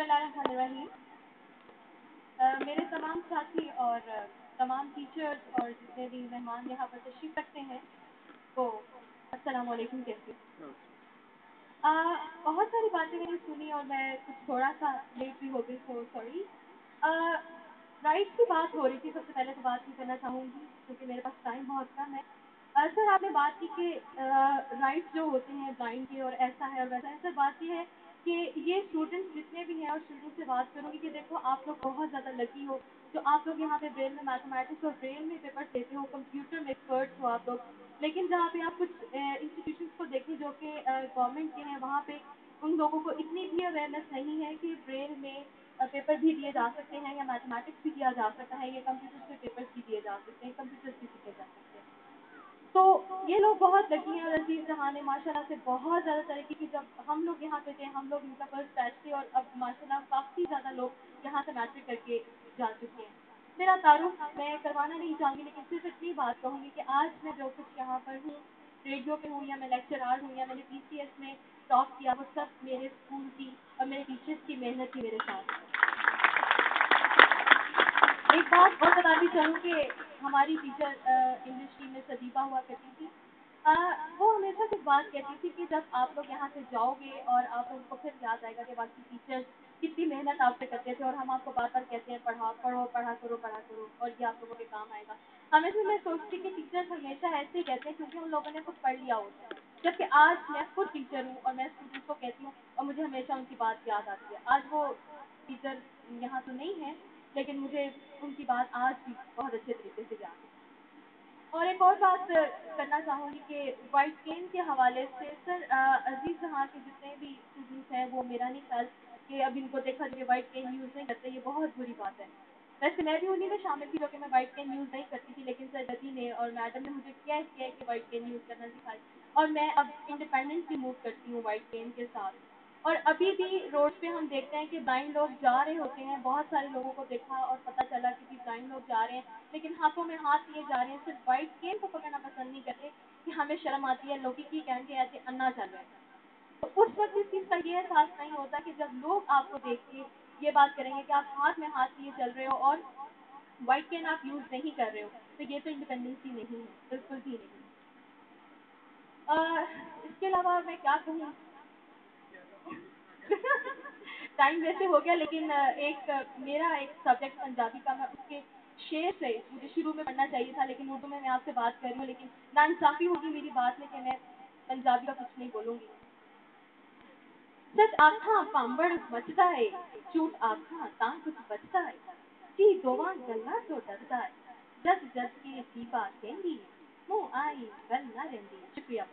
बिस्मिल्लाहिर्रहमानिर्रहीम। मेरे तमाम साथी और तमाम टीचर्स और जितने भी मेहमान यहाँ पर तशरीफ़ रखते हैं वो अस्सलाम वालेकुम कहती हूँ। बहुत सारी बातें मैंने सुनी और मैं कुछ थोड़ा सा लेट भी हो गई, सो सॉरी। राइट्स की बात हो रही थी। सबसे पहले तो बात नहीं करना चाहूँगी क्योंकि मेरे पास टाइम बहुत कम है। सर आपने बात की कि राइट्स जो होते हैं ब्लाइंड के और ऐसा है और वैसा है। सर बात ये है कि ये स्टूडेंट्स जितने भी हैं और स्टूडेंट्स से बात करूँगी कि देखो आप लोग बहुत ज़्यादा लकी हो जो आप लोग यहाँ पे ब्रेल में मैथमेटिक्स और ब्रेल में पेपर्स देते हो, कंप्यूटर में एक्सपर्ट्स हो आप लोग। लेकिन जहाँ पे आप कुछ इंस्टीट्यूशंस को देखें जो कि गवर्नमेंट के हैं, वहाँ पे उन लोगों को इतनी भी अवेयरनेस नहीं है कि ब्रेल में पेपर भी दिए जा सकते हैं या मैथमेटिक्स भी किया जा सकता है या कंप्यूटर से पेपर्स भी दिए जा सकते हैं, कंप्यूटर भी सीखे जा सकते हैं। तो ये लोग बहुत लकी हैं और अजीज जहाँ ने माशाल्लाह से बहुत ज़्यादा तरक्की की। जब हम लोग यहाँ पे थे, हम लोग इनका फर्स्ट बैच थे और अब माशाल्लाह काफ़ी ज़्यादा लोग यहाँ से मैट्रिक करके जा चुके हैं। मेरा तारुफ मैं करवाना नहीं चाहूँगी, लेकिन सिर्फ इतनी बात कहूँगी कि आज मैं जो कुछ यहाँ पर हूँ, रेडियो पे हूँ या मैं लेक्चरार हूँ या मैंने PCS में टॉप किया, वो सब मेरे स्कूल की और मेरे टीचर्स की मेहनत थी मेरे साथ। एक बात और बताती चलूँ कि हमारी टीचर इंग्लिश की मिस अदीबा हुआ करती थी। वो हमेशा से बात कहती थी कि जब आप लोग यहाँ से जाओगे और आप लोगों को फिर याद आएगा कि बाकी टीचर्स कितनी मेहनत आप पे करते थे और हम आपको बार बार कहते हैं पढ़ा करो और ये आप लोगों के काम आएगा। हमेशा मैं सोचती कि टीचर्स हमेशा ऐसे ही कहते हैं क्योंकि उन लोगों ने कुछ पढ़ लिया होता है। जबकि आज मैं खुद टीचर हूँ और मैं स्टूडेंट्स को कहती हूँ और मुझे हमेशा उनकी बात याद आती है। आज वो टीचर यहाँ तो नहीं है, लेकिन मुझे उनकी बात आज भी बहुत अच्छे तरीके से याद है। और एक और बात करना चाहूँगी कि वाइट केन के हवाले से सर अजीज़ जहाँ के जितने भी स्टूडेंट्स हैं वो मेरा नहीं ख्याल कि अब इनको देखा जो कि वाइट केन यूज़ नहीं करते, ये बहुत बुरी बात है। वैसे मैं भी उन्हीं में शामिल थी जो कि मैं वाइट पेन यूज़ नहीं करती थी, लेकिन सर ददी ने और मैडम ने मुझे कह के वाइट पेन यूज़ करना सिखाई और मैं अब इंडिपेंडेंटली मूव करती हूँ वाइट पेन के साथ। और अभी भी रोड पे हम देखते हैं कि ब्लाइंड लोग जा रहे होते हैं, बहुत सारे लोगों को देखा और पता चला कि ब्लाइंड लोग जा रहे हैं, लेकिन हाथों में हाथ लिए जा रहे हैं, सिर्फ वाइट पेन को पकड़ना पसंद नहीं करते कि हमें शर्म आती है, लोग की कहेंगे ऐसे अन्ना चल रहे हैं। तो उस वक्त इस चीज़ का ये एहसास नहीं होता कि जब लोग आपको देख के ये बात करेंगे कि आप हाथ में हाथ लिए चल रहे हो और वाइट पेन आप यूज़ नहीं कर रहे हो, तो ये तो इंडिपेंडेंसी नहीं है, बिल्कुल भी नहीं। इसके अलावा मैं क्या कहूँ। टाइम वैसे हो गया, लेकिन मेरा एक सब्जेक्ट पंजाबी का, मैं उसके शेर से मुझे शुरू में पढ़ना चाहिए था, लेकिन उर्दू में मैं आपसे बात कर रही हूँ, लेकिन नाइंसाफ़ी होगी मेरी बात में कि मैं पंजाबी का कुछ नहीं बोलूँगी। सच आखां पांबड़ मचदा है, झूठ आखां तां कुछ बचदा है, जी दोवां गल्लां तो डरदा है, जज जज के जीबा कहंदी, मुंह आई गल ना रहिंदी। शुक्रिया।